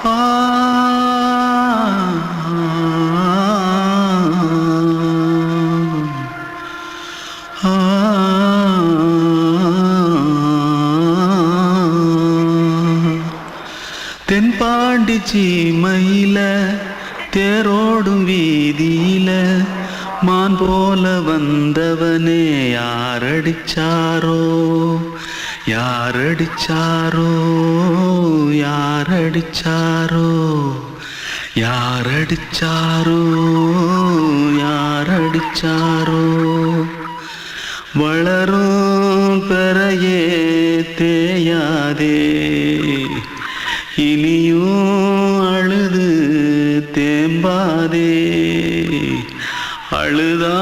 ஆ தென்பாண்டி சீமையில தேரோடும் வீதியில மான் போல வந்தவனே யாரடிச்சாரோ யாரடிச்சாரோ யாரடிச்சாரோ யாரடிச்சாரோ யாரடிச்சாரோ வளரும் பெறையே தேயாதே இனியும் அழுது தேம்பாதே அழுதா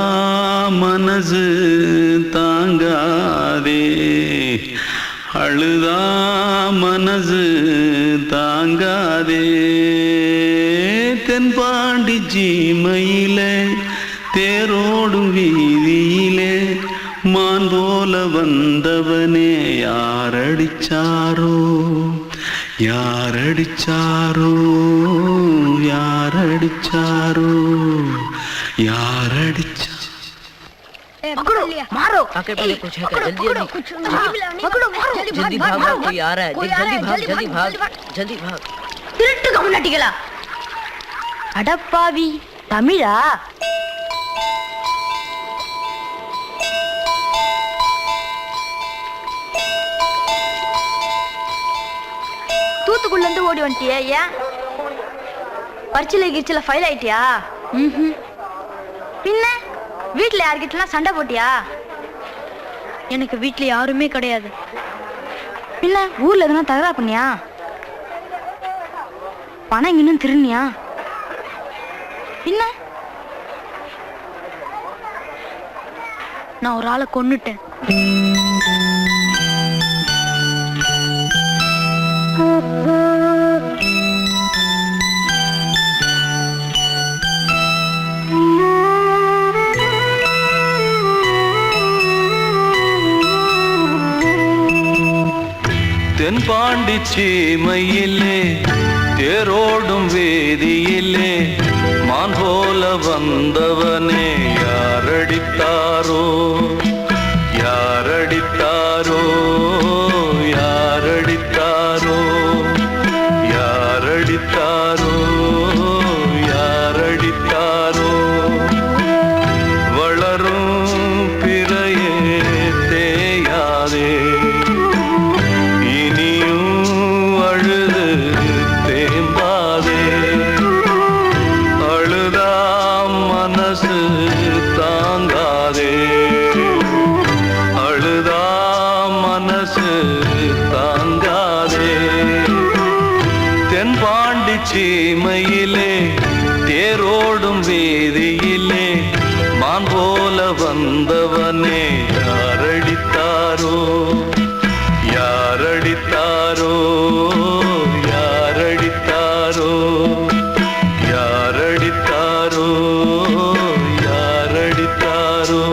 மனசு தாங்காதே அழுதா மனசு தாங்காதே தென்பாண்டி சீமையிலே தேரோடும் வீதியிலே மான் போல வந்தவனே யாரடிச்சாரோ யாரடிச்சாரோ யாரடிச்சாரோ यारडिचा पकड़ो मारो आके पहले कुछ है जल्दी पकड़ो मारो जल्दी भाग कोई आ रहा है जल्दी भाग திருட்டு கம்முனட்டிகளா அடப்பாவி தமிழா தூத்துக்குள்ள இருந்து ஓடி வந்துட்டியா ஏன் பரிச்சையில கிரிச்சல ஃபைல் ஆயிட்டியா பின்ன வீட்டுல யார்கிட்டலாம் சண்டை போட்டியா எனக்கு வீட்டுல யாருமே கிடையாது பின்ன ஊர்ல எதுனா தகராறு பண்ணியா பணம் இன்னும் திருநியா பின்ன நான் ஒரு ஆளை கொன்னுட்டேன் தென்பாண்டி சீமையிலே தேரோடும் வேதியிலே மான் போல வந்தவனே யாரடித்தாரோ யாரடித்தாரோ யாரடித்தாரோ யாரடித்தாரோ யாரடித்தாரோ வளரும் பிறையே தேயாதே தாங்காதே அழுதா மனசு தாங்காதே தென்பாண்டி சீமையிலே தேரோடும் வீதியிலே மான் போல வந்தவனே யாரடித்தாரோ யாரடித்தாரோ யாரடித்தாரோ யாரடித்தாரோ யாரடித்தாரோ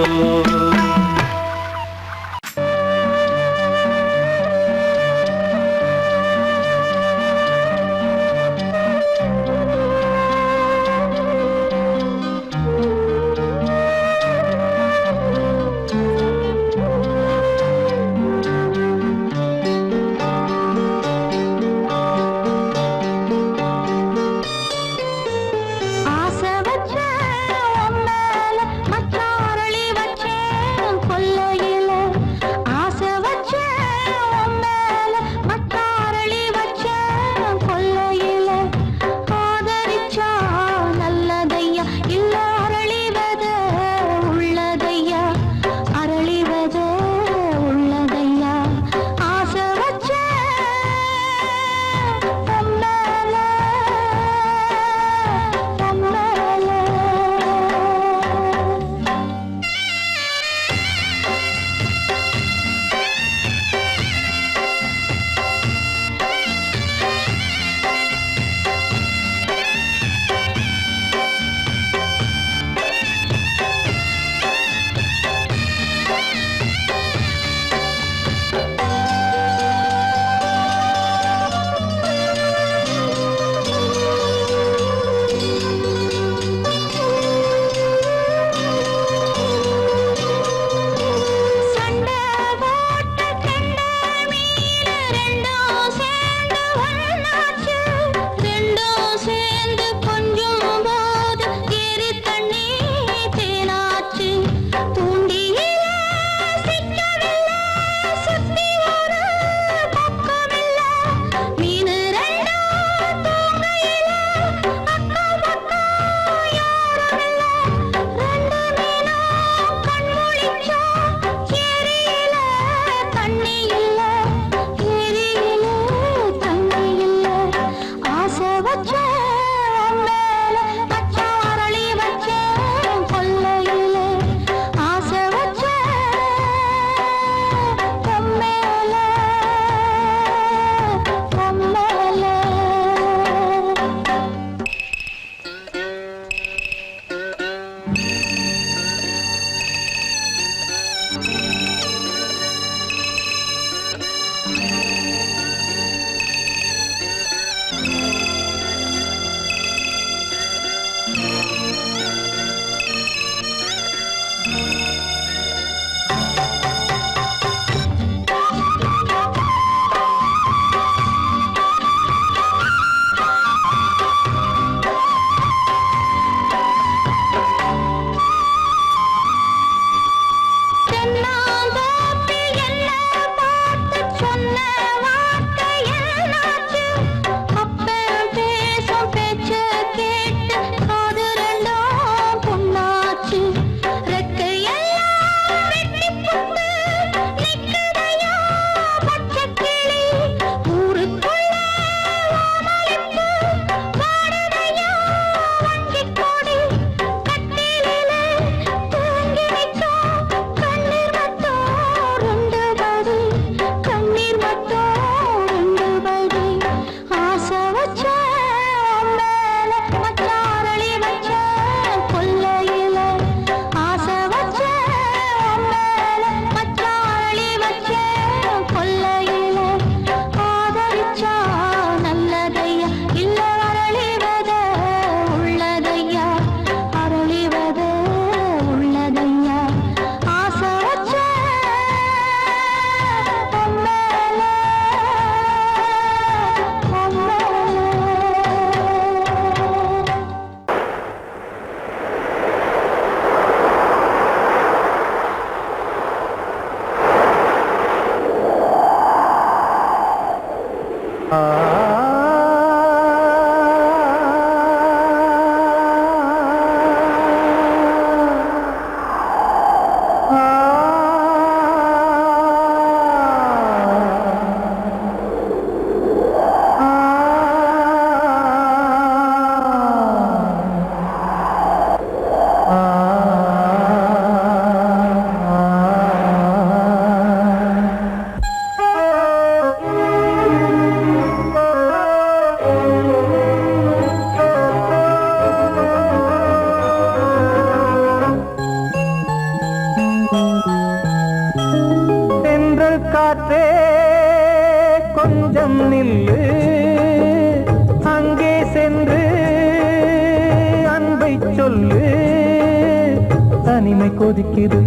தனிமை கொதிக்குது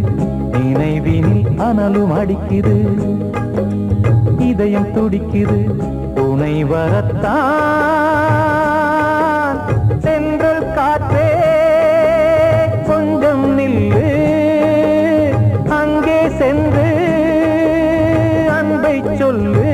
நினைவினில் அனலும் அடிக்குது இதயம் துடிக்குது துணை வரத்தான் சென்றல் காற்றே கொஞ்சம் நில்லு அங்கே சென்று அன்பை சொல்லு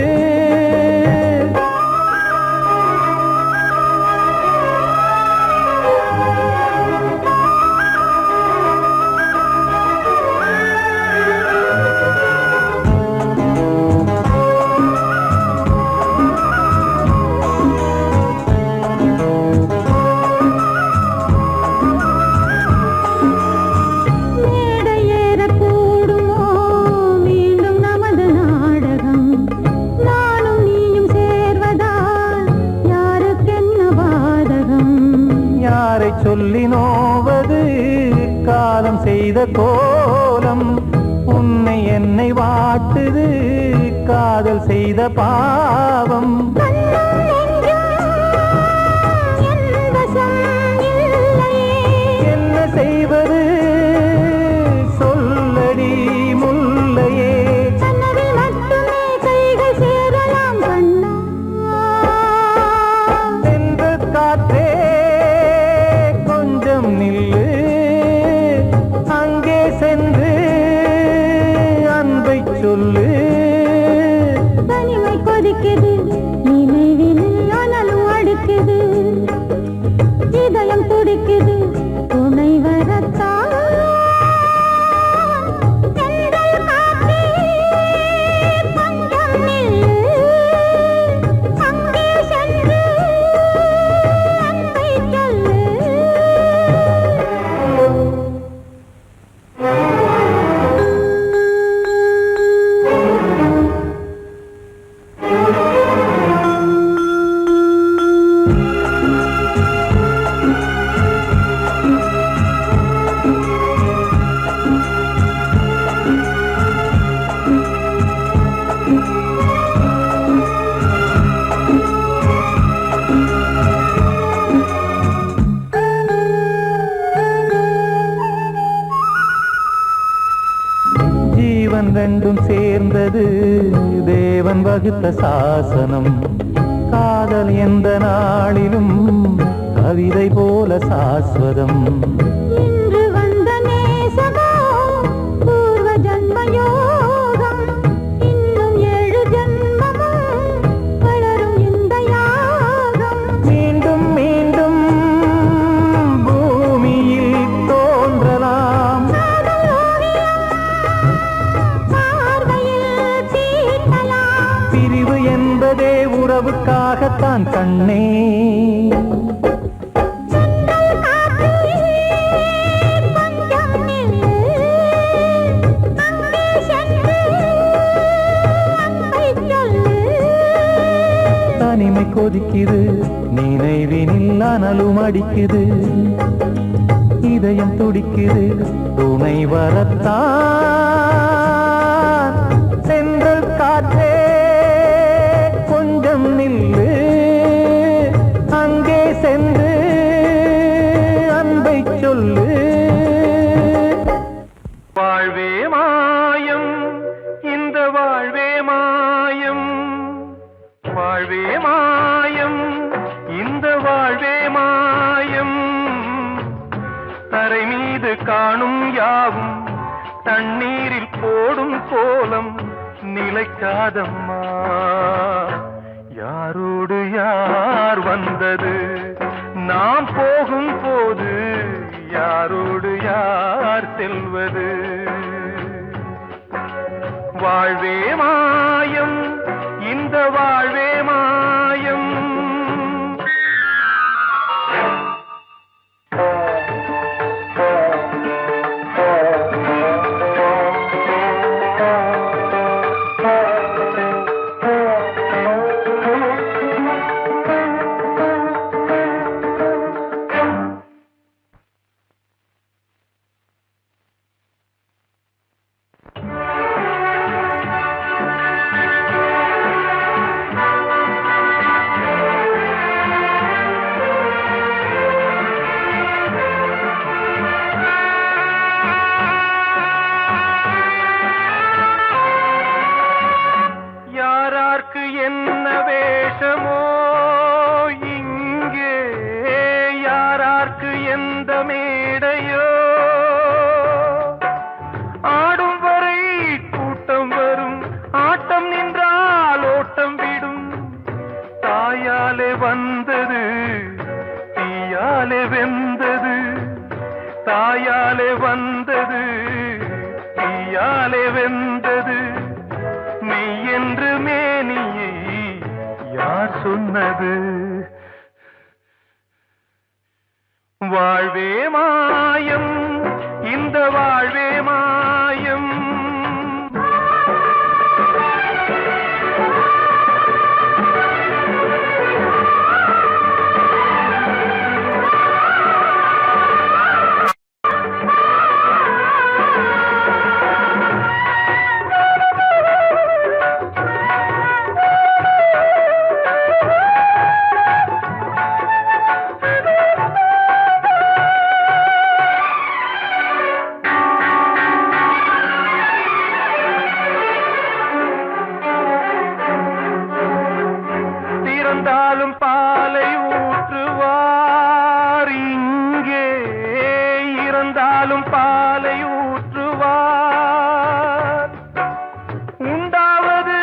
சொல்லி நோவது காலம் செய்த கோலம் உன்னை என்னை வாட்டுது காதல் செய்த பாவம் என்ன செய்வது சொல்லடி முல்லையே சென்ற காற்றே நில்லு அங்கே சென்று அன்பை சொல்லு தனிமை கொதிக்குது நினைவினில் அனலும் அடிக்குது இதயம் துடிக்குது துணை வரத்தான் ரெண்டும் சேர்ந்தது தேவன் வகுத்த சாசனம் காதல் எந்த நாளிலும் கவிதை போல சாஸ்வதம் இன்று வந்த நேசமோ பூர்வ ஜன்ம யோகம் இன்னும் 7 ஜன்மமும் வளரும் இந்த யாகம் மீண்டும் மீண்டும் பூமியில் தோன்றலாம் பிரிவு என்பதே உறவுக்காகத்தான் கண்ணே தனிமை கொதிக்குது நினைவினில் அனலும் அடிக்குது இதயம் துடிக்குது துணை வரத்தான் சென்றல் காற்றே கொஞ்சம் நில்லு அங்கே சென்று அன்பை சொல்லு வாழ்வே மாயம் இந்த வாழ்வே மாயம் வாழ்வே மாயம் இந்த வாழ்வே மாயம் தரை மீது காணும் யாவும் தண்ணீரில் போடும் கோலம் நிலைக்காதம்மா யாரோடு யார் வந்தது நாம் போகும் போது யாரோடு யார் செல்வது வாழ்வே மாயம் இந்த வாழ்வே மாயம் தாயாலே வந்தது தீயாலே வெந்தது தாயாலே வந்தது தீயாலே வெந்தது மெய் என்று மேனியை யார் சொன்னது வாழ்வே மாயம் இந்த வாழ்வே மாயம் இறந்தாலும் பாலை ஊற்றுவார் இங்கே இறந்தாலும் பாலை ஊற்றுவார் உண்டாவது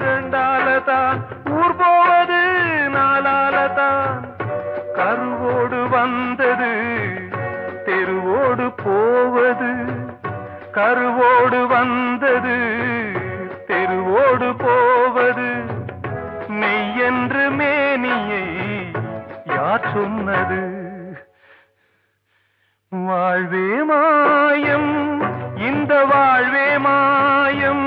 ரெண்டாலதான் ஊர் போவது நாலாலதான் கருவோடு வந்தது தெருவோடு போவது கருவோடு வந்தது தெருவோடு போவது மெய் என்று மேனியை யார் சொன்னது வாழ்வே மாயம் இந்த வாழ்வே மாயம்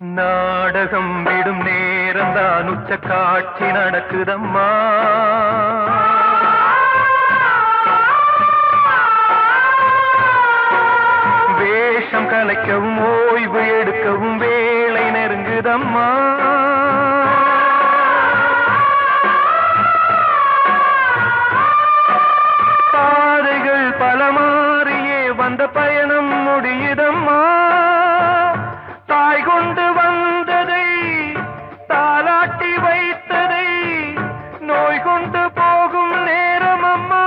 நாடகம் விடும் நேரம் தான் உச்ச காட்சி நடக்குதம்மா வேஷம் கலைக்கவும் ஓய்வு எடுக்கவும் வேளை நெருங்குதம்மா பாதைகள் பல மாறியே வந்த பயணம் முடியுதம்மா தாய் கொண்டு வந்ததை தாலாட்டி வைத்ததை நோய் கொண்டு போகும் நேரம் அம்மா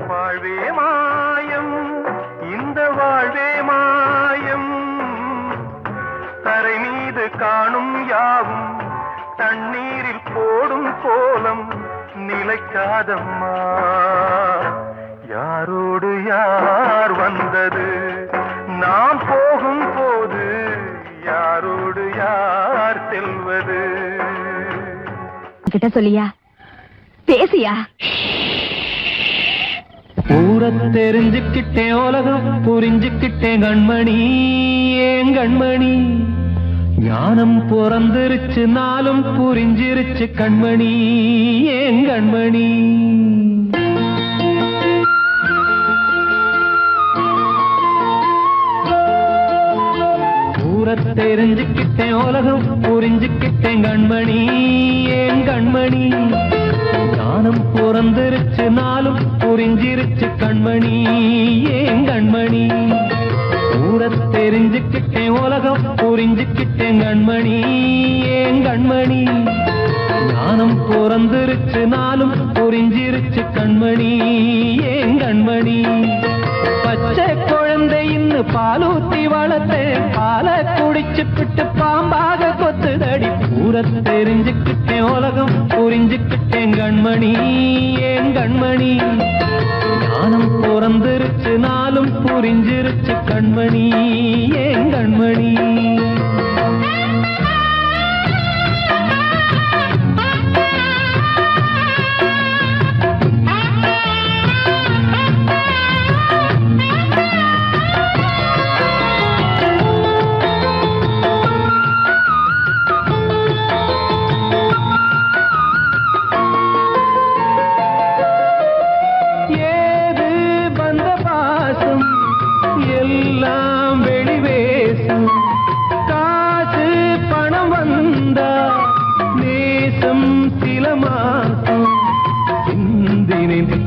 வாழ்வே மாயம் இந்த வாழ்வே மாயம் தரை மீது காணும் யாவும் தண்ணீரில் போடும் கோலம் நிலைக்காதம்மா யாரோடு யார் வந்தது நாம் போகும் போது யாரோடு யார் செல்வது கிட்ட சொல்லியா பேசியா ஊரை தெரிஞ்சுக்கிட்டேன் உலகம் புரிஞ்சுக்கிட்டேன் கண்மணி ஏன் கண்மணி ஞானம் பிறந்திருச்சு நாளும் புரிஞ்சிருச்சு கண்மணி ஏன் கண்மணி தெரிஞ்சுக்கிட்டேன் உலகம் புரிஞ்சுக்கிட்டேன் கண்மணி ஏன் கண்மணி ஞானம் பிறந்திருச்சு நாளும் புரிஞ்சிருச்சு கண்மணி ஏன் கண்மணி தெரிஞ்சுக்கிட்டேன் உலகம் புரிஞ்சுக்கிட்டேன் கண்மணி ஏன் கண்மணி ஞானம் பிறந்திருச்சு நாளும் புரிஞ்சிருச்சு கண்மணி ஏன் கண்மணி பச்சை குழந்தை இன்னும் பாலூத்தி வளர்த்தேன் பாலை குடிச்சு பிட்டு பாம்பாக கொத்துதடி தெரிஞ்சுக்கிட்டேன் உலகம் புரிஞ்சுக்கிட்டேன் கண்மணி ஏன் கண்மணி ஞானம் பிறந்திருச்சு நாளும் புரிஞ்சிருச்சு கண்மணி ஏன் கண்மணி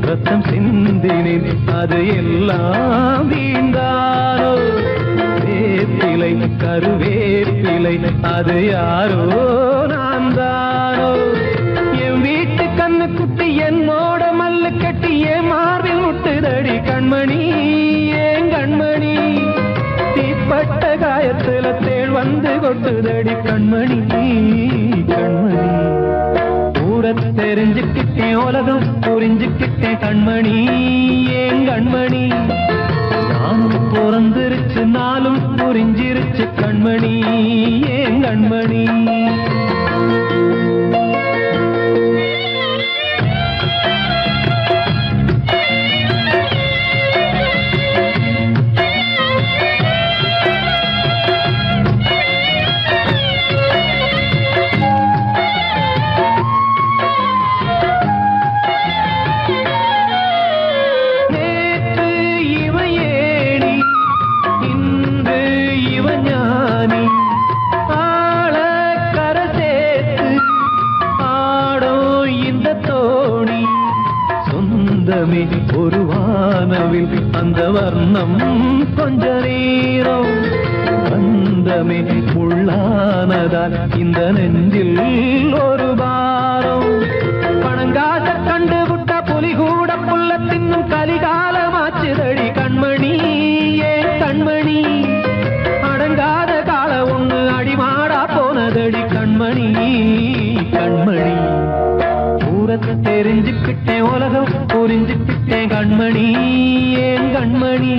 ரத்தம் சிந்தினேன் அது எல்லாம் வீண்டாரோ வேப்பிலை கருவேப்பிலை அது யாரோ நான் தானோ என் வீட்டு கண்ணு குட்டி என்னோட மல்லு கட்டி என் மார்பில் முட்டுதடி கண்மணி ஏன் கண்மணி தீப்பட்ட காயத்துல தேள் வந்து கொட்டுதடி கண்மணி கண்மணி தெரிஞ்சுக்கிட்டேன் உலகம் புரிஞ்சுக்கிட்டேன் கண்மணி ஏன் கண்மணி நானும் பிறந்திருச்சு நாளும் புரிஞ்சிருச்சு கண்மணி ஏன் கண்மணி ஒரு வானவில் அந்த வர்ணம் கொஞ்ச நேரம் வந்தமே உள்ளானதால் இந்த நெஞ்சில் ஒரு பாரம் பணங்காச கண்டு விட்ட புலி கூட புல்ல தின்னும் கலிகாலமாச்சுதடி கண்மணி ஏன் கண்மணி அடங்காத கால ஒண்ணு அடிமாடா போனதடி கண்மணி கண்மணி தெரிஞ்சுக்கிட்டேன் உலகம் புரிஞ்சுக்கிட்டேன் கண்மணி ஏன் கண்மணி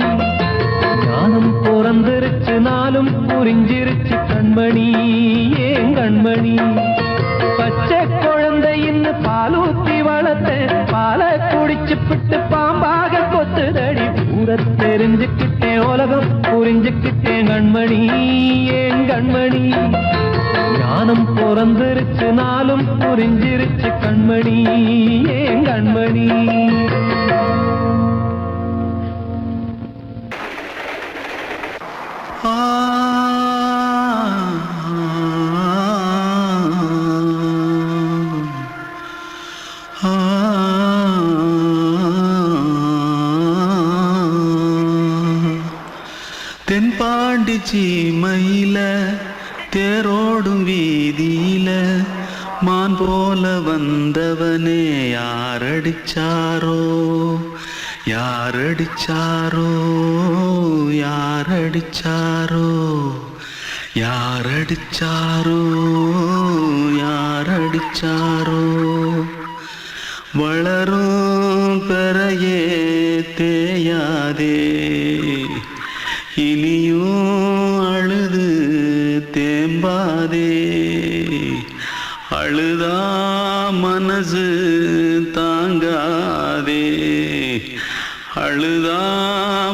ஞானம் பிறந்திருச்சு நாளும் புரிஞ்சிருச்சு கண்மணி ஏன் கண்மணி பச்சை குழந்தை இன்னும் பாலூத்தி வளர்த்தேன் பாலை குடிச்சு பிட்டு பாம்பாக கொத்துதடி தெரிஞ்சுக்கிட்டேன் உலகம் புரிஞ்சுக்கிட்டேன் கண்மணி ஏன் கண்மணி ஞானம் பிறந்திருச்சு நாளும் புரிஞ்சிருச்சு கண்மணி ஏன் கண்மணி தென்பாண்டி சீமையில தேரோடும் வீதியில மான் போல வந்தவனே யாரடிச்சாரோ யாரடிச்சாரோ யாரடிச்சாரோ யாரடிச்சாரோ யாரடிச்சாரோ வளரும் பெறையே தேயாதே இனியும் அழுது தேம்பாதே அழுதா மனசு தாங்காதே அழுதா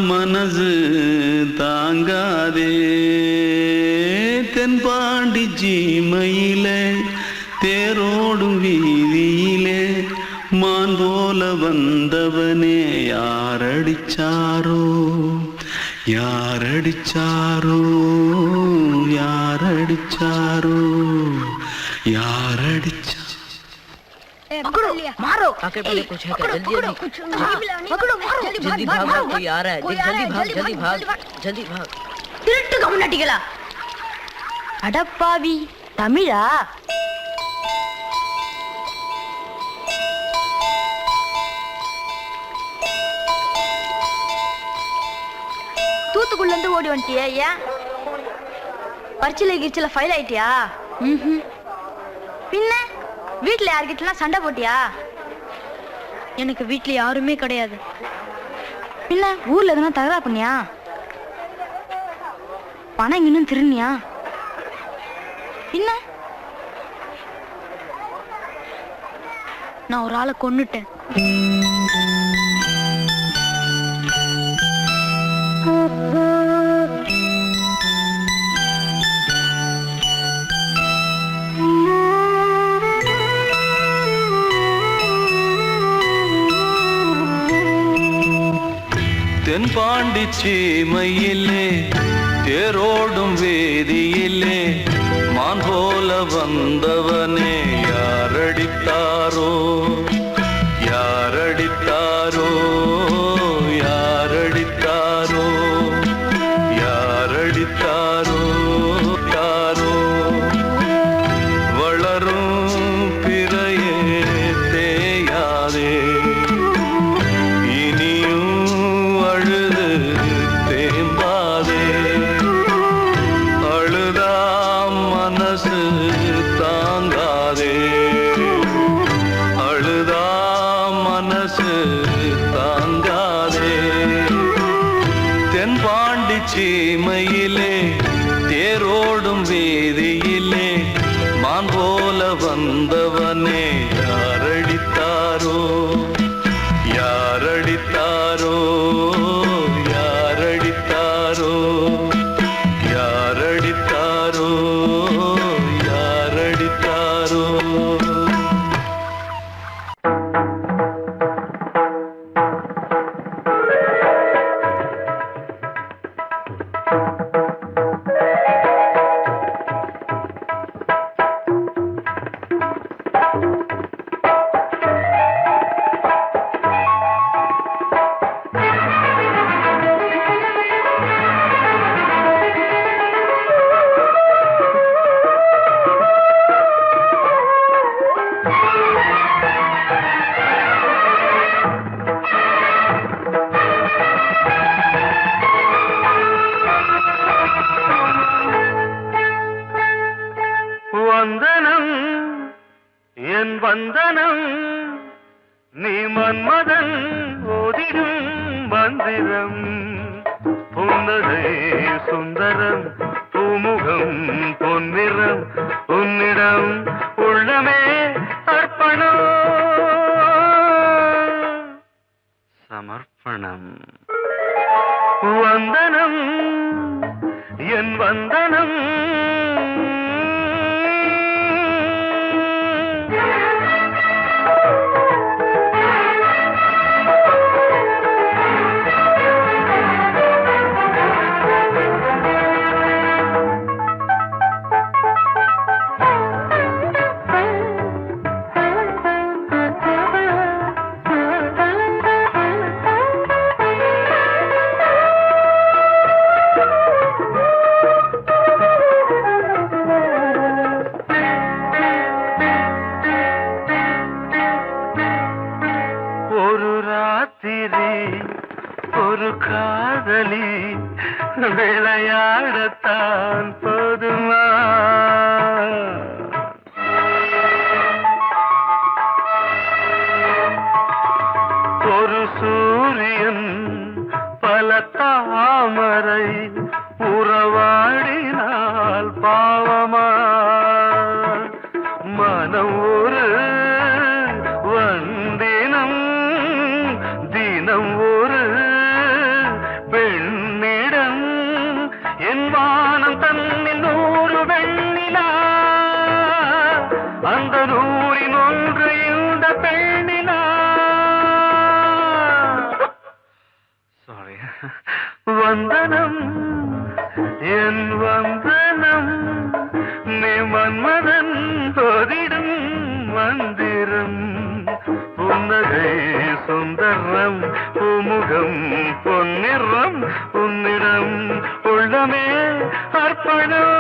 மனசு தாங்காதே தென்பாண்டி சீமையிலே தேரோடும் வீதியிலே மான் போல வந்தவனே யாரடிச்சாரோ யாரடிச்சாரோ யாரடிச்சாரோ யாரடிச்சா मारो आके पहले कुछ है क्या? जल्दी जल्दी पकड़ो मारो जल्दी भाग भाग, कोई आ रहा है। जल्दी भाग जल्दी भाग। திருட்டு கம்முனாட்டிகளா அடப்பாவி தமிழா தூத்துக்குள்ள இருந்து ஓடி வந்துட்டியா? ஏன் பரிச்சையில கிரிச்சில ஃபைல் ஆயிட்டியா? பின்ன வீட்டுல யார்கிட்டலாம் சண்டை போட்டியா? எனக்கு வீட்டுல யாருமே கிடையாது. பின்ன ஊர்ல எதுனா தகராறு பண்ணியா? பணம் இன்னும் திருநியா? பின்ன நான் ஒரு ஆளை கொன்னுட்டேன். தென்பாண்டி சீமையிலே தேரோடும் வேதியிலே மான் போல வந்தவனே யாரடித்தாரோ யாரடித்தாரோ யாரடித்தாரோ யாரடித்தாரோ யாரோ வளரும் பிறையே தேயாதே சீமையிலே தேரோடும் வேதியிலே மான் போல வந்தவனே யாரடித்தாரோ யாரடித்தாரோ யாரடித்தாரோ யாரடித்தாரோ யாரடித்தாரோ வந்தனம் என் வந்தனம் நீ மன்மதன் ஓதிடும் மந்திரம் புன்னகை சுந்தரம் பூமுகம் பொன்னிறம் உன்னிடம் உள்ளமே அர்ப்பணம் சமர்ப்பணம் வந்தனம் என் வந்தனம் ஒரு காதலி விளையாடத்தான் போதுமா ஒரு சூரியன் பல தாமரை உறவாடினால் பாவமா மனம் ஒரு வந்தினம் தினம் ஒரு பெண்ணிடம் என் வானம் தன்னில் 100 வெண்ணிலா பெண்ணிலா சாரி வந்தனம் என் வந்தனம் நீ மன்மதன் போதிடும் மந்திரம் புன்னகை சுந்தரம் பூமுகம் பொன்னிறம் உன்னிடம் உள்ளமே அர்ப்பணம்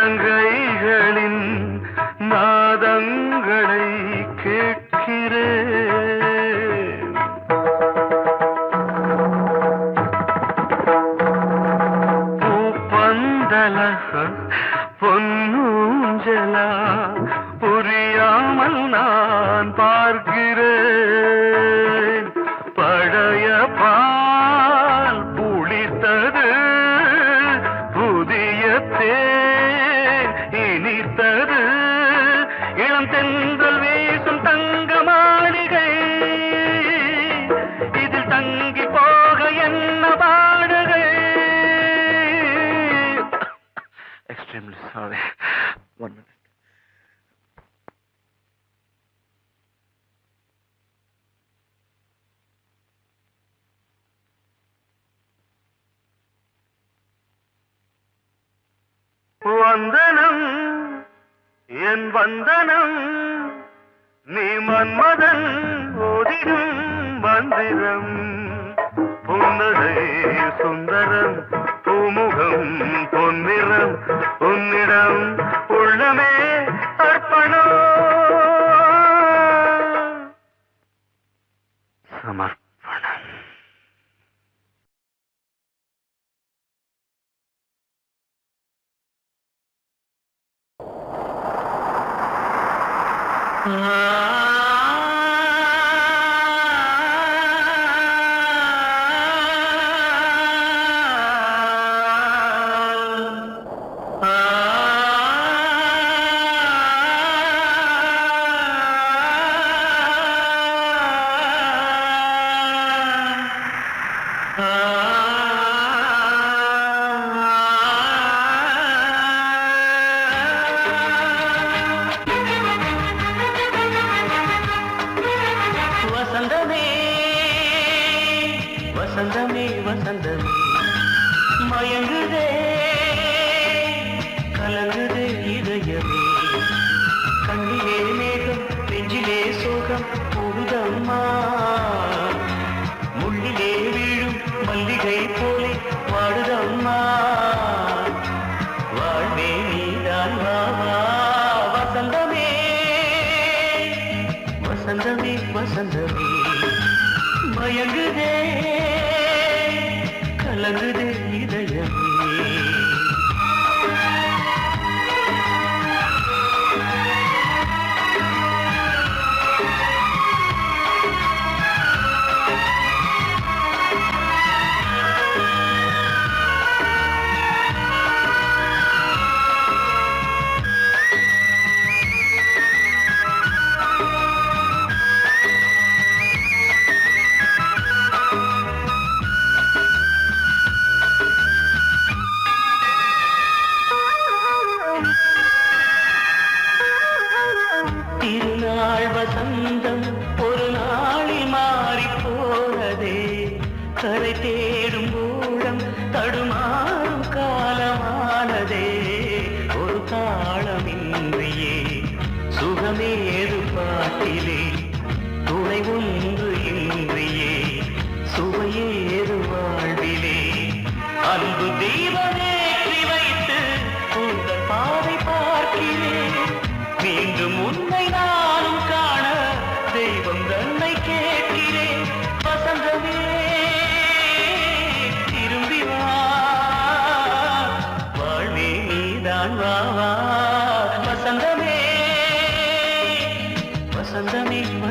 சதங்கைகளின் நாதங்களை கேட்கிறேன் பூப்பந்தல பொன்னூஞ்சலா புரியாமல் நான் பார்க்கிறேன் பழைய பால் புளித்தது புதிய தேன் இனித்தது இளம் தென்றல் வீசும் தங்க மாளிகை இதில் தங்கி போக என்ன பாடுகை எக்ஸ்ட்ரீம்லி சாரி ஒன் மினிட் வந்தனம் என் வந்தனம் நீ மன்மதன் ஓதிடும் மந்திரம் புன்னகை சுந்தரம் பூமுகம் பொன்னிறம் உன்னிடம் உள்ளமே அர்ப்பணம் சமர்ப்பணம் வசந்தமே வசந்தமே வசந்தமே மயங்குதே கலங்குதே இதயமே கண்ணிலே மேகம் நெஞ்சிலே சோகம் போகுதம்மா முள்ளிலே வீழும் மல்லிகை போலே வாடுதம்மா வாழ்வே நீதான் வாவா வசந்தமே வசந்தமே வசந்தமே மயங்குதே கலங்குதே இதயமே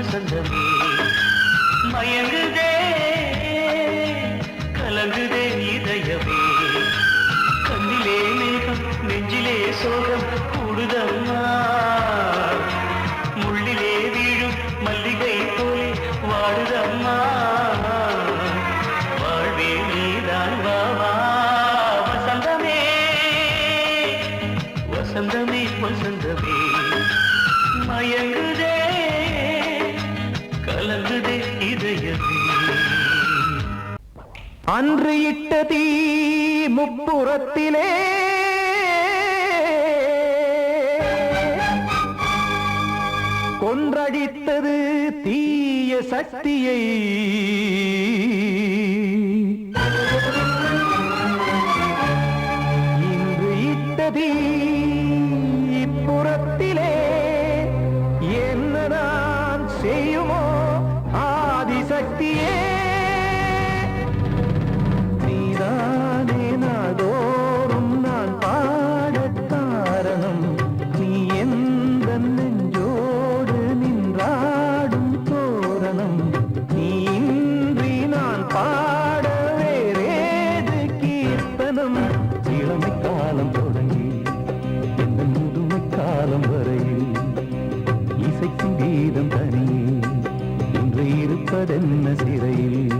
வசந்தமே மயங்குதே கலங்குதே இதயமே கண்ணிலே மேகம் நெஞ்சிலே சோகம் கூடுதம்மா முள்ளிலே வீழும் மல்லிகை போலே வாடுதம்மா வாழ்வே நீதான் வாவா வசந்தமே வசந்தமே வசந்தமே மயங்குதே கலங்குதே இதயமே அன்று இட்ட தீ முப்புறத்திலே கொன்றடித்தது தீய சக்தியை இன்று இட்ட தீ இப்புறத்திலே என்ன நான் செய்யுமோ ஆதிசக்தியே நீதானே நாடோறும் நான் பாடக் காரணம் நீ எந்த நெஞ்சோடு நின்றாடும் தோரணம் நீ இன்றி நான் பாட வேறேது கீர்த்தனம் இளமை காலம் தொடங்கி எந்த முதுமை காலம் வரையில் இசைக்கும் கீதம் தனியே இன்று இருப்பதென்ன சிறையில்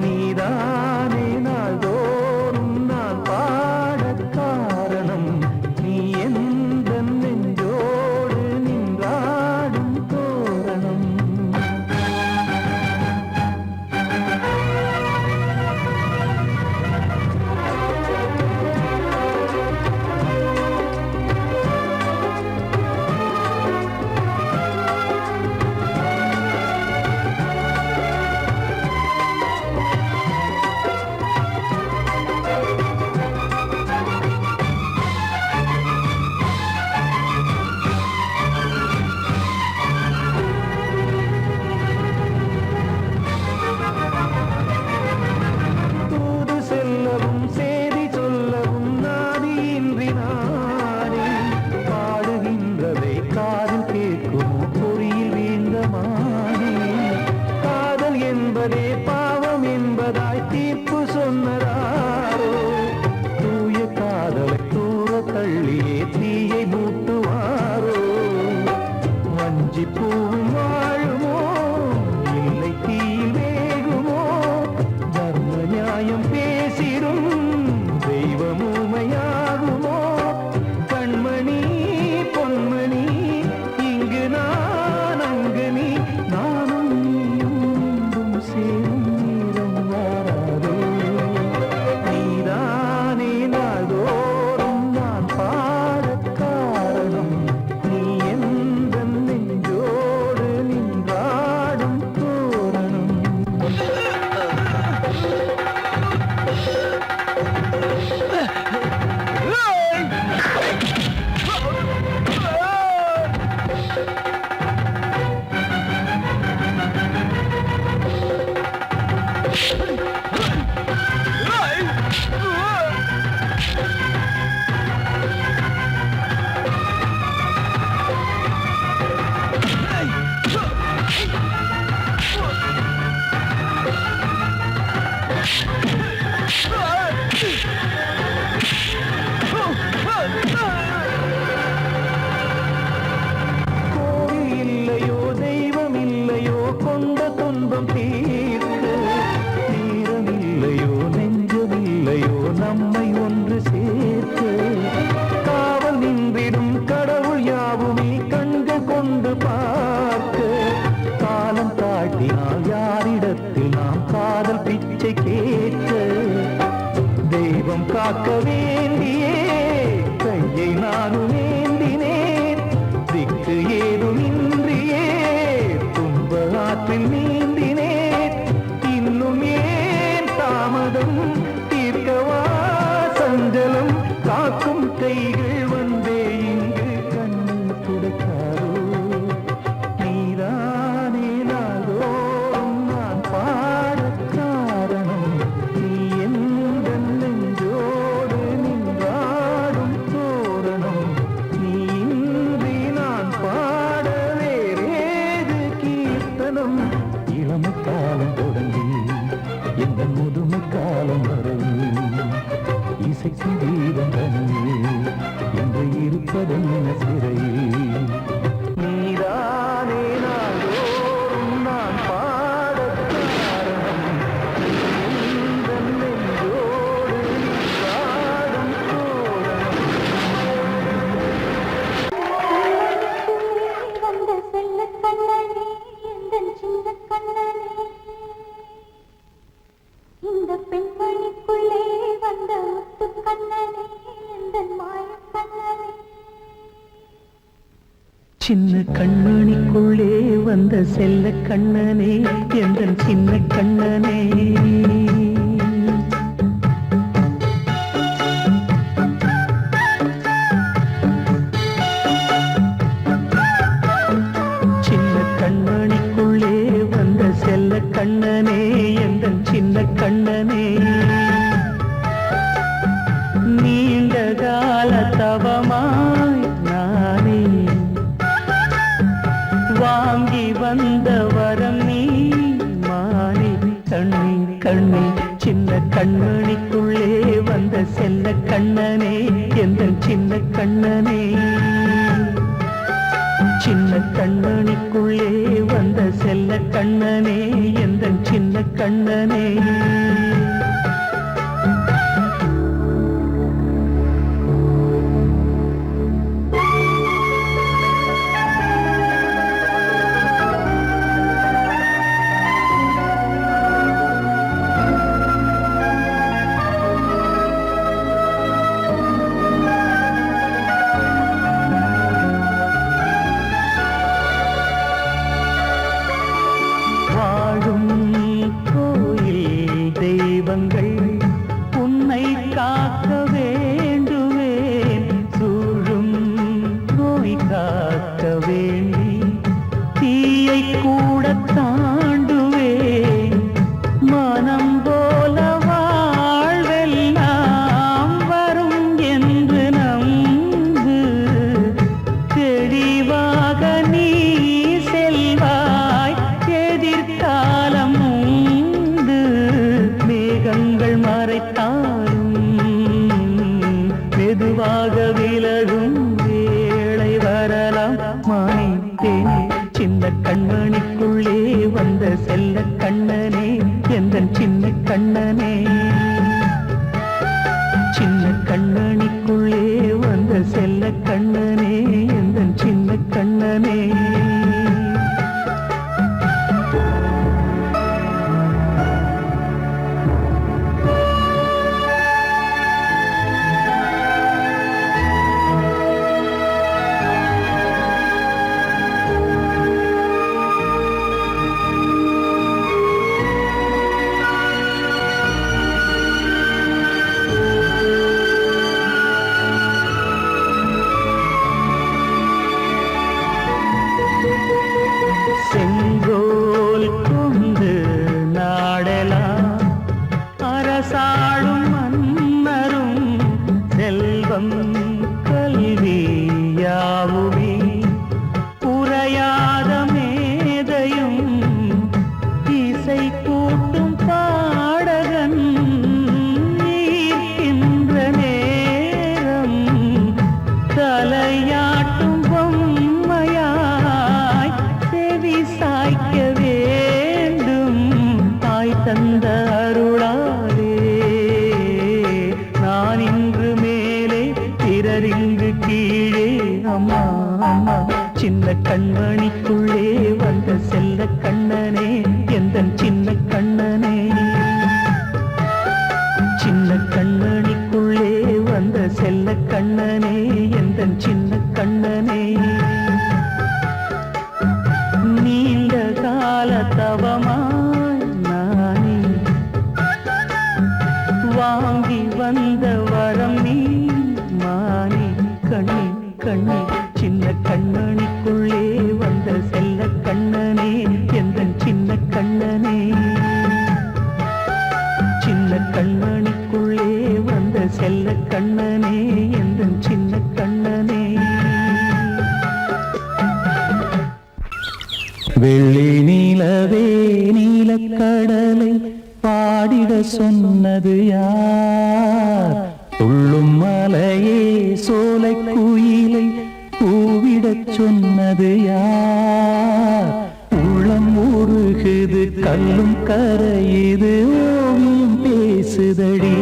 நீதானே நாள்தோறும் நான் பாடக் காரணம் நீ எந்த நெஞ்சோடு நின்றாடும் தோரணம் தூது செல்லவும் சேதி சொல்லவும் நாதியின்றி நானே பாடுகின்றதை காதில் கேட்குமோ பொறியில் வீழ்ந்த மானே காதல் என்பதே பாவம் என்பதாய் தீர்ப்பு சொன்னதாரோ தூய காதலை தூர தள்ளியே தீயை மூட்டுவாரோ வஞ்சி பூவும் வாழுமோ இல்லை தீயில் வேகுமோ தர்ம நியாயம் பேசிடும் தெய்வமுமையாகுமோ கண்மணி பொன்மணி இங்கு நான் அங்கு நீ நானும் நீயும் மீண்டும் சேரும் நேரம் வாராதோ நீதானே நாள்தோறும் நான் பாடக் காரணம் நீ எந்த நெஞ்சோடு நின்றாடும் தோரணம் கோவில் இல்லையோ தெய்வம் இல்லையோ கொண்ட துன்பம் தீர்க்க நேரம் இல்லையோ நெஞ்சமில்லையோ நம்மை ஒன்று சேர்க்க காவல் நின்றிடும் கடவுள் யாவுமே கண்கள் கொண்டு பார்க்க காலம் காட்டினால் யாரிடத்தில் நாம் காதல் பிச்சை கேட்க தெய்வம் காக்க வேண்டியே கையை நானும் ஏந்தினேன் திக்கு ஏதுமின்றியே துன்ப ஆற்றில் நீந்தினேன் இன்னும் ஏன் தாமதம் தீர்க்கவா சஞ்சலம் காக்கும் கைகள் வந்தே இங்கு கண்ணீர் துடைக்காரோ நீதானே நாள்தோறும் நான் பாடக் காரணம் நீ எந்த நெஞ்சோடு நின்றாடும் தோரணம் நீ இன்றி நான் பாட வேறேது கீ தோறும் இளமை காலம் தொடங்கி எந்த முதுமை காலம் வரையில் இசைக்கும் கீதம் தனியே என்று இருப்பதென்ன சிறையில் நீதானே நாள்தோறும் நான் பாடக் காரணம் உந்தன் நெஞ்சோடு நீ பாடும் தோரணம் வந்த செல்ல கண்ணனே எந்தன் சின்ன கண்ணனே இந்த பெண்மணிக்குள்ளே வந்த முத்து கண்ணனே எந்தன் மாய கண்ணனே சின்ன கண்மணிக்குள்ளே வந்த செல்ல கண்ணனே எந்தன் சின்ன கண்ணனே சின்ன கண்மணிக்குள்ளே வந்த செல்ல கண்ணனே எந்தன் சின்ன கண்ணனே நீண்ட கால தவமாய் நானே வாங்கி வந்த வரம் நீ மானே கண்ணே கண்ணே சின்ன கண்மணிக்குள்ளே வந்த செல்ல கண்ணனே எந்தன் சின்ன கண்ணனே சின்ன கண்மணிக்குள்ளே வந்த செல்ல கண்ணனே எந்தன் சின்ன கண்ணனே வாழும் கோயில் தெய்வங்கள் உன்னை காக்க வேண்டுவேன் சூழும் நோய் காக்க வேண்டி தீயை கூட தாண்டுவேன் மனம் போல வாழ்வெல்லாம் வரும் என்று நம்பு தெளிவாக நீ செல்வாய் எதிர்காலம் உண்டு மேகங்கள் மறைத்தாலும் மெதுவாக விலகும் வேளை வரலாம் மாய்த்தேனே சின்ன கண்மணிக்குள்ளே வந்த செல்ல கண்ணனே எந்தன் சின்ன கண்ணனே சின்ன கண்மணிக்குள்ளே வந்த செல்ல கண்ணனே எந்தன் சின்ன கண்ணனே செங்கோல் கொண்டு நாடலாம் அரசாளும் மன்னரும் செல்வம் கல்வி யாவுமே உரையாத மேதையும் இசை கூட்டும் பாடகன் ஈர்க்கின்ற நேரம் தலையாட்டும் பொம்மையாய் செவி சாய்க்க வேண்டும் தாய் தந்த அருளாலே நான் இன்று மேலே பிறரிங்கு கீழே அம்மா அம்மா சின்ன கண்மணிக்குள்ளே வந்த செல்ல கண்ணனே எந்தன் சின்ன கண்ணனே சின்ன கண்மணிக்குள்ளே வந்த செல்ல கண்ணனே எந்தன் சின்ன கண்ணனே நீண்ட கால தவமாய் நானே வாங்கி வந்த வரம் நீ மானே கண்ணே கண்ணே சின்ன கண்மணிக்குள்ளே வந்த செல்ல கண்ணனே எந்தன் சின்ன கண்ணனே சின்ன கண்மணிக்குள்ளே வந்த செல்ல கண்ணனே எந்தன் சின்ன கண்ணனே வெள்ளி நிலவே நீலக்கடலை பாடிட சொன்னது யார்? துள்ளும் மலையே சோலை குயிலை கூவிடச் சொன்னது யார்? உள்ளம் உருகுது கல்லும் கரையுது ஓவியம் பேசுதடி.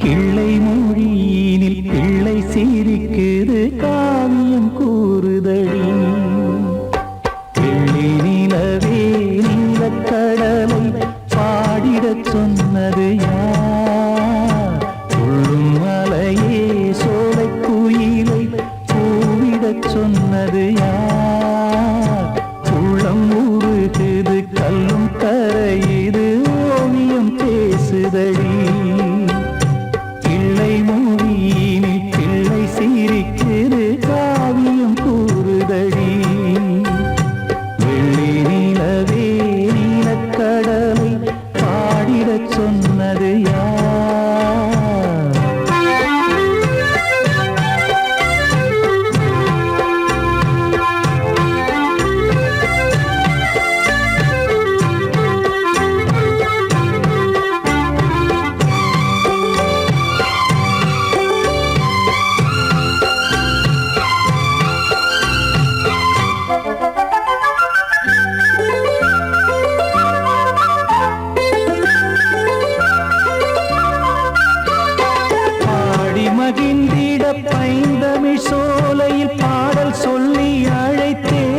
கிள்ளை மொழியினில் பிள்ளை சிரிக்குது காவியம் கூறுதடி. வெள்ளி நிலவே நீலக்கடலை பாடிடச் சொன்னது யார்? துள்ளும் மலையே சோலை குயிலை கூவிடச் சொன்னது யார்? உள்ளம் உருகுது கல்லும் கரையுது ஓவியம் பேசுதடி. கிள்ளை மொழியினில் பிள்ளை சிரிக்குது காவியம் கூறுதடி. வெள்ளி நிலவே நீலக்கடலை பாடிடச் சொன்னது யார்? மகிழ்ந்திட பைந்தமிழ் சோலையில் பாடல் சொல்லி அழைத்தேன்.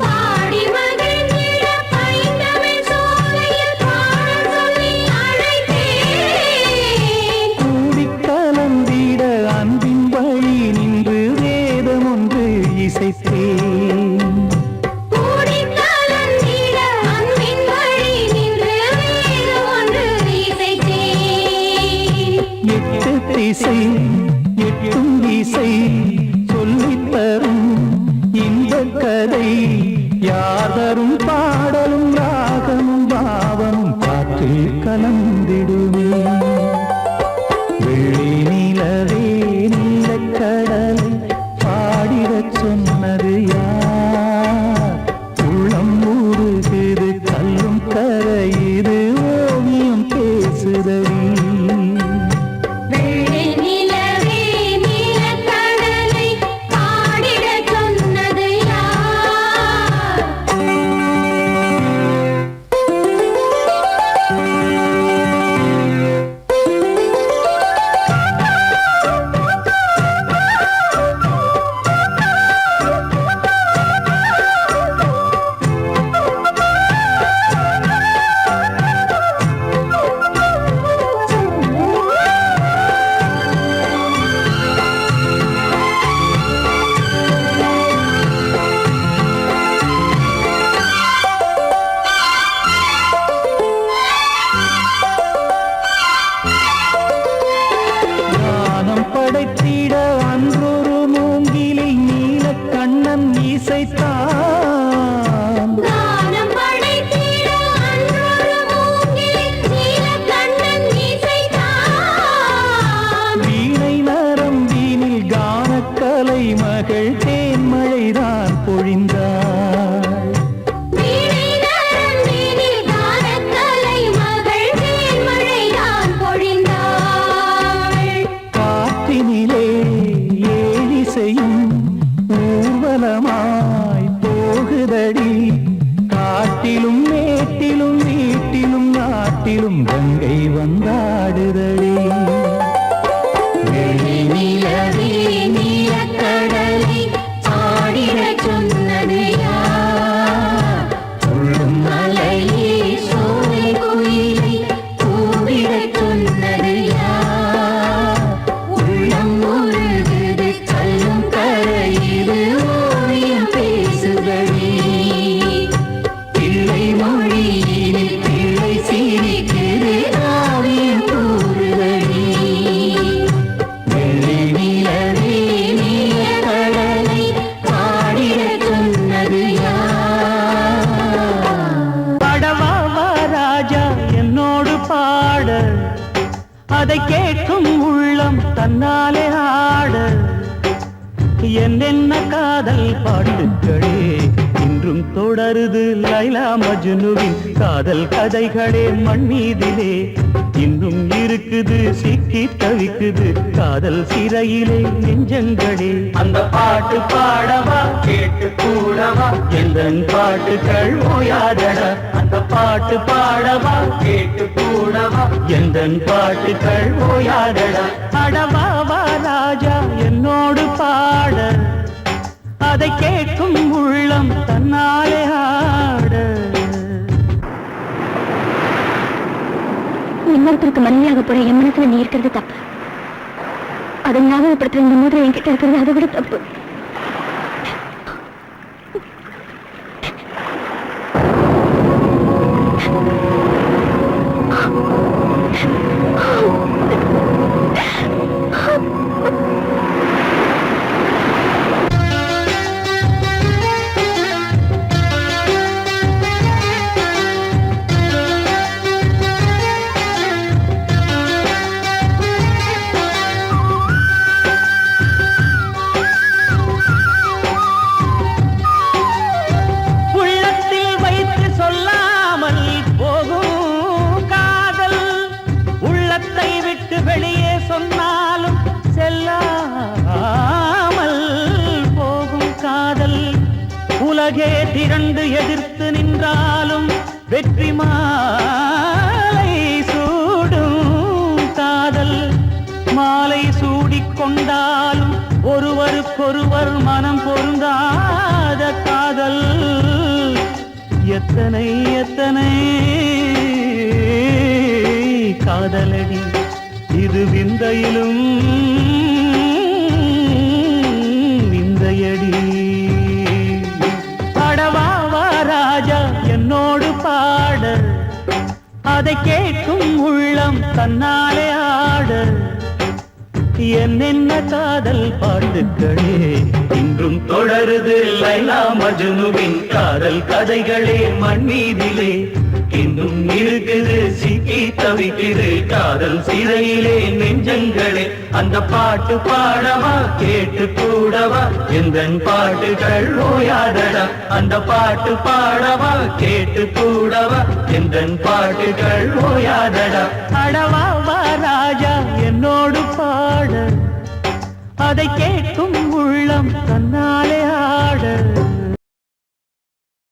பாடி மகிழ்ந்திட பைந்தமிழ் சோலையில் பாடல் சொல்லி அழைத்தேன். கூடிக் கலந்திட அன்பின் வழி நின்று வேதம் ஒன்று இசைத்தேன். கூடிக் கலந்திட அன்பின் வழி நின்று வேதம் ஒன்று இசைத்தேன். எட்டு திசை எட்டும் இசை சொல்லித் தரும் இன்பக் கதை யார் தரும் பாடலும் ராகமும் பாவமும் காற்றில் கலந்திடுமே. வெள்ளி நிலவே நீலக்கடலை பாடிடச் சொன்னது யார்? உள்ளம் உருகுது கல்லும் கரையுது ஓவியம் பேசுதடி. வெள்ளி நிலவே நீலக்கடலை பாடிடச் சொன்னது யார்? ஞானம் படைத்திட அன்றொரு மூங்கிலில் நீலக்கண்ணன் இசைத்தான். கானம் படைத்திட அன்றொரு மூங்கிலில் நீலக்கண்ணன் இசைத்தான். வீணை நரம்பினில் கானக்கலை மகள் தேன்மழைதான் பொழிந்தாள். வீணை நரம்பினில் கானக்கலை மகள் தேன்மழைதான் பொழிந்தாள். காற்றினிலே ஏழிசையும் ஊர்வலமாய் போகுதடி. காட்டிலும் மேட்டிலும் வீட்டிலும் நாட்டிலும் கங்கை வந்தாடுதடி. வெள்ளி நிலவே நீலக்கடலை பாடிடச் சொன்னது யார்? துள்ளும் மலையே சோலை குயிலை கூவிடச் சொன்னது யார்? உள்ளம் உருகுது கல்லும் கரையுது ஓவியம் பேசுதடி. பிள்ளை மொழியினில் பிள்ளை சிரிக்குது காவியம் கூறுதடி. வெள்ளி நிலவே நீலக்கடலை பாடிடச் சொன்னது யார்? படவாவா ராஜா என்னோடு பாட, அதை கேட்கும் உள்ளம் தன்னாலே ஆட. என்னென்ன காதல் பாட்டுக்களே இந்த தொடருது லைலா மஜ்னுவின் காதல் கதைகளே மண் மீதிலே இன்னும் இருக்குது சிக்கி தவிக்குது காதல் சிறையிலே நெஞ்சங்களே அந்த பாட்டு பாடவா கேட்டு கூடவா எந்தன் பாட்டுகள் ஓயாதடா அந்த பாட்டு பாடவா கேட்டு கூடவா எந்தன் பாட்டுகள் ஓயாதடா அடவாவா ராஜா என்னோடு பாட அதை கேட்கும் உள்ளம் தன்னாலே ஆட இன்னொருத்தருக்கு மனைவியாக போற என் மனசுல நீ இருக்கிறது தப்பு அதை ஞாபகப்படுத்துற இந்த மோதிரம் என்கிட்ட இருக்கிறது அதை விட தப்பு உலகே திரண்டு எதிர்த்து நின்றாலும் வெற்றி மாலை சூடும் காதல் மாலை சூடிக்கொண்டாலும் ஒருவருக்கொருவர் மனம் பொருந்தாத காதல் எத்தனை எத்தனை காதலடி இது விந்தையிலும் விந்தையடி ராஜா என்னோடு பாட அதை கேட்கும் உள்ளம் தன்னாலே ஆட என்னென்ன காதல் பாட்டுக்களே இன்றும் தொடருது லைலா மஜ்னுவின் காதல் கதைகளே மண் மீதிலே இன்னும் இருக்குது சிக்கி தவிக்குது காதல் சிறையிலே நெஞ்சங்களே அந்த பாட்டு பாடவா கேட்டு கூடவா எந்தன் பாட்டுகள் ஓயாதடா அந்த பாட்டு பாடவா கேட்டு கூடவா எந்தன் பாட்டுகள் ஓயாதடா அடவாவா ராஜா என்னோடு பாட அதை கேட்கும்